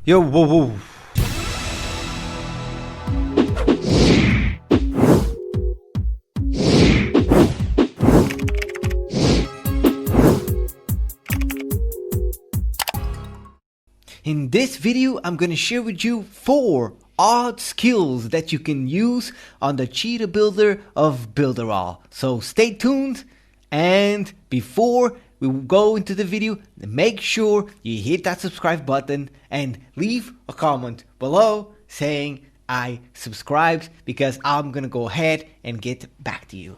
Yo, whoa, whoa. In this video, I'm gonna share with you 4 odd skills that you can use on the Cheetah builder of Builderall. So stay tuned, and before we go into the video, make sure you hit that subscribe button and leave a comment below saying I subscribed, because I'm gonna go ahead and get back to you.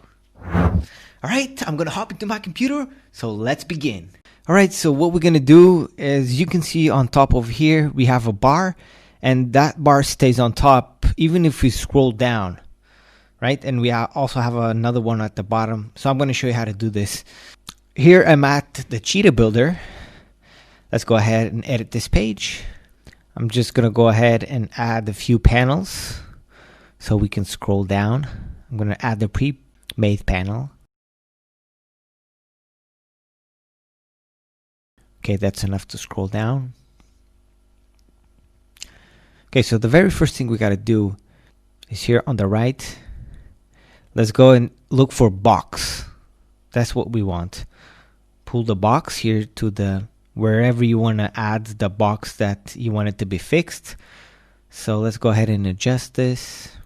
Alright, I'm gonna hop into my computer, so let's begin. Alright, so what we're gonna do is, you can see on top of here we have a bar, and that bar stays on top even if we scroll down, right? And we also have another one at the bottom. So I'm gonna show you how to do this. Here I'm at the Cheetah builder. Let's go ahead and edit this page. I'm just gonna go ahead and add a few panels so we can scroll down. I'm gonna add the pre-made panel. Okay, that's enough to scroll down. Okay, so the very first thing we got to do is here on the right. Let's go and look for box. That's what we want. Pull the box here to the wherever you want to add the box that you want it to be fixed. So let's go ahead and adjust this.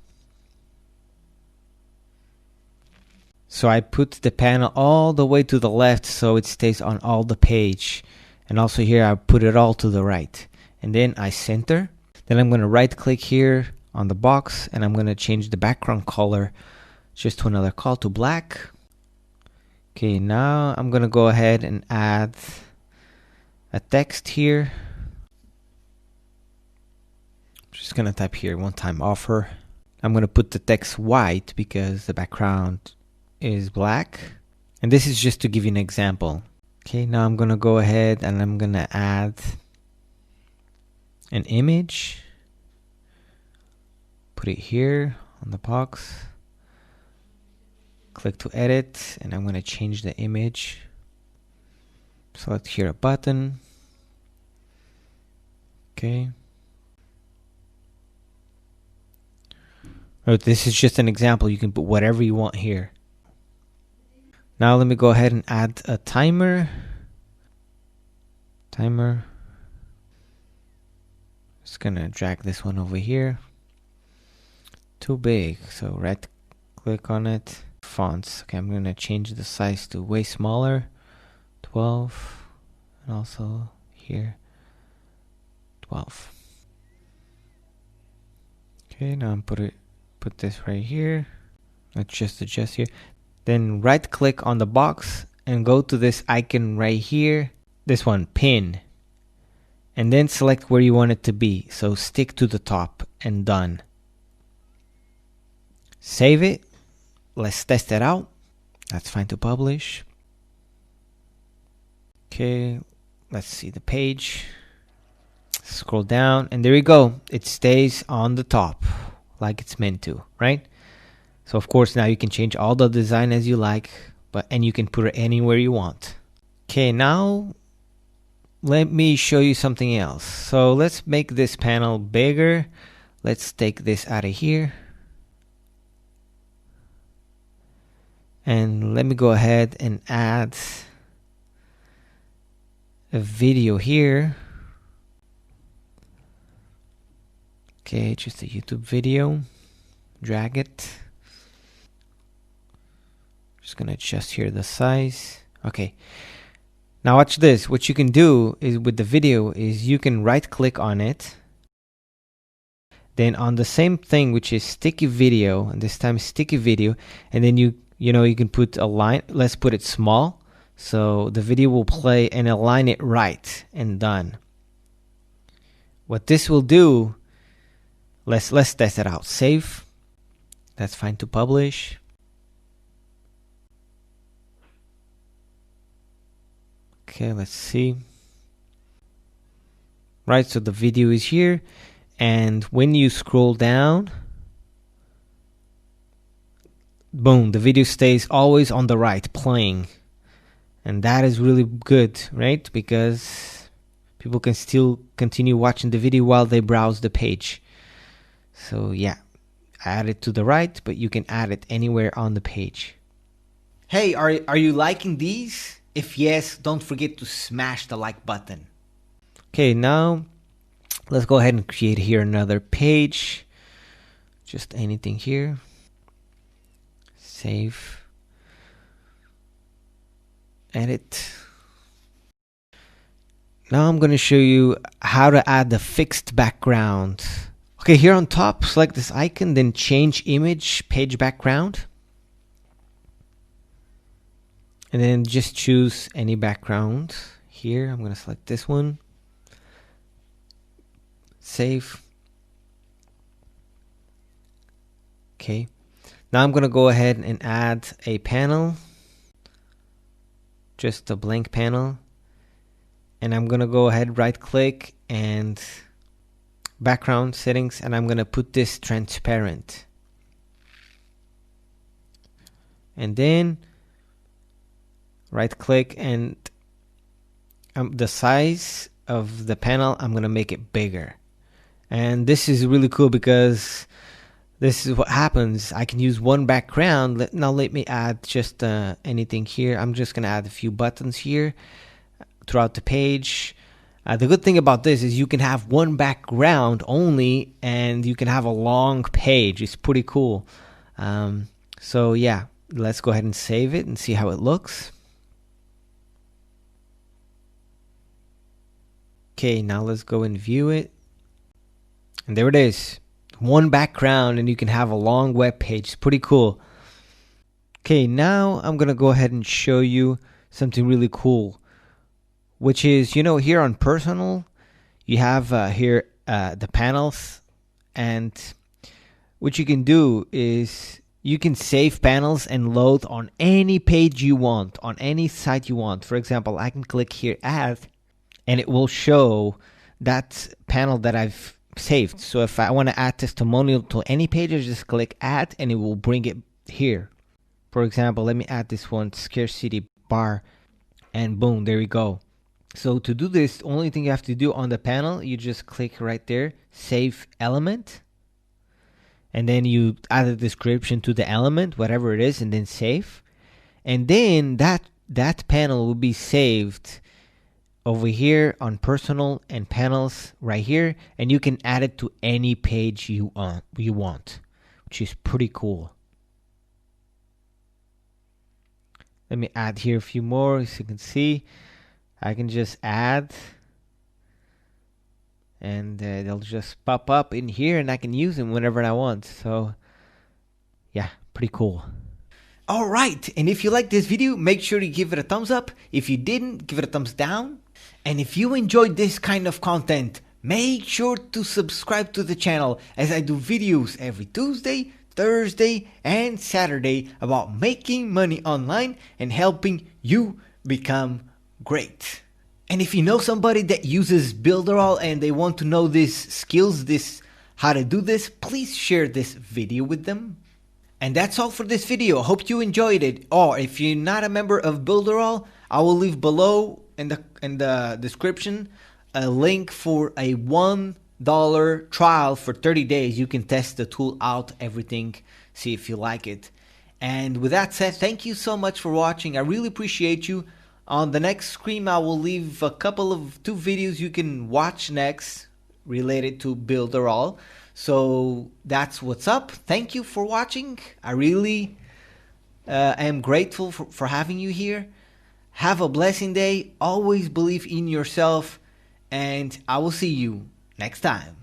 So I put the panel all the way to the left so it stays on all the page. And also here I put it all to the right. And then I center. Then I'm going to right click here on the box, and I'm going to change the background color just to another color, to black. Okay, now I'm going to go ahead and add a text here. I'm just going to type here one-time offer. I'm going to put the text white because the background is black. And this is just to give you an example. Okay, now I'm going to go ahead and I'm going to add an image. Put it here on the box. Click to edit, and I'm going to change the image. Select here a button. Okay. Oh, this is just an example. You can put whatever you want here. Now let me go ahead and add a timer. Just gonna drag this one over here. Too big, so right click on it. Fonts. Okay, I'm gonna change the size to way smaller. 12, and also here 12. Okay, now I'm put this right here. Let's just adjust here. Then right click on the box and go to this icon right here. This one, pin. And then select where you want it to be. So stick to the top, and done. Save it. Let's test it out. That's fine to publish. Okay, let's see the page. Scroll down, and there you go. It stays on the top like it's meant to, right? So of course now you can change all the design as you like, and you can put it anywhere you want. Okay, now let me show you something else. So let's make this panel bigger. Let's take this out of here. And let me go ahead and add a video here. Okay, just a YouTube video. Drag it. Just gonna adjust here the size. Okay. Now watch this. What you can do is with the video is you can right click on it. Then on the same thing, which is sticky video, and this time sticky video, and then you can put a line. Let's put it small, so the video will play and align it right, and done. What this will do, let's test it out. Save. That's fine to publish. Okay, let's see. Right, so the video is here, and when you scroll down, boom, the video stays always on the right, playing. And that is really good, right? Because people can still continue watching the video while they browse the page. So yeah, add it to the right, but you can add it anywhere on the page. Hey, are you liking these? If yes, don't forget to smash the like button. Okay, now let's go ahead and create here another page. Just anything here. Save. Edit. Now I'm going to show you how to add the fixed background. Okay, here on top, select this icon, then change image, page background. And then just choose any background. Here, I'm going to select this one. Save. Okay. Now I'm going to go ahead and add a panel. Just a blank panel. And I'm going to go ahead, right click and background settings, and I'm going to put this transparent. And then right click and the size of the panel, I'm going to make it bigger. And this is really cool because this is what happens. I can use one background. Now let me add just anything here. I'm just going to add a few buttons here throughout the page. The good thing about this is you can have one background only and you can have a long page. It's pretty cool. So yeah, let's go ahead and save it and see how it looks. Okay, now let's go and view it. And there it is. One background and you can have a long web page. It's pretty cool. Okay, now I'm going to go ahead and show you something really cool, which is, you know, here on personal, you have here the panels, and what you can do is you can save panels and load on any page you want, on any site you want. For example, I can click here, add, and it will show that panel that I've saved. So if I want to add testimonial to any page, I just click add and it will bring it here. For example, let me add this one, scarcity bar, and boom, there we go. So to do this, the only thing you have to do on the panel, you just click right there, save element, and then you add a description to the element, whatever it is, and then save. And then that panel will be saved over here on personal and panels right here, and you can add it to any page you want, which is pretty cool. Let me add here a few more. As you can see, I can just add and they'll just pop up in here and I can use them whenever I want. So yeah, pretty cool. Alright, and if you like this video, make sure to give it a thumbs up. If you didn't, give it a thumbs down. And if you enjoyed this kind of content, make sure to subscribe to the channel, as I do videos every Tuesday, Thursday, and Saturday about making money online and helping you become great. And if you know somebody that uses Builderall and they want to know these skills, how to do this, please share this video with them. And that's all for this video. Hope you enjoyed it. Or if you're not a member of Builderall, I will leave below in the description a link for a $1 trial for 30 days. You can test the tool out, everything, see if you like it. And with that said, thank you so much for watching. I really appreciate you. On the next screen, I will leave a couple of 2 videos you can watch next related to Builderall. So that's what's up. Thank you for watching. I really am grateful for having you here. Have a blessing day. Always believe in yourself. And I will see you next time.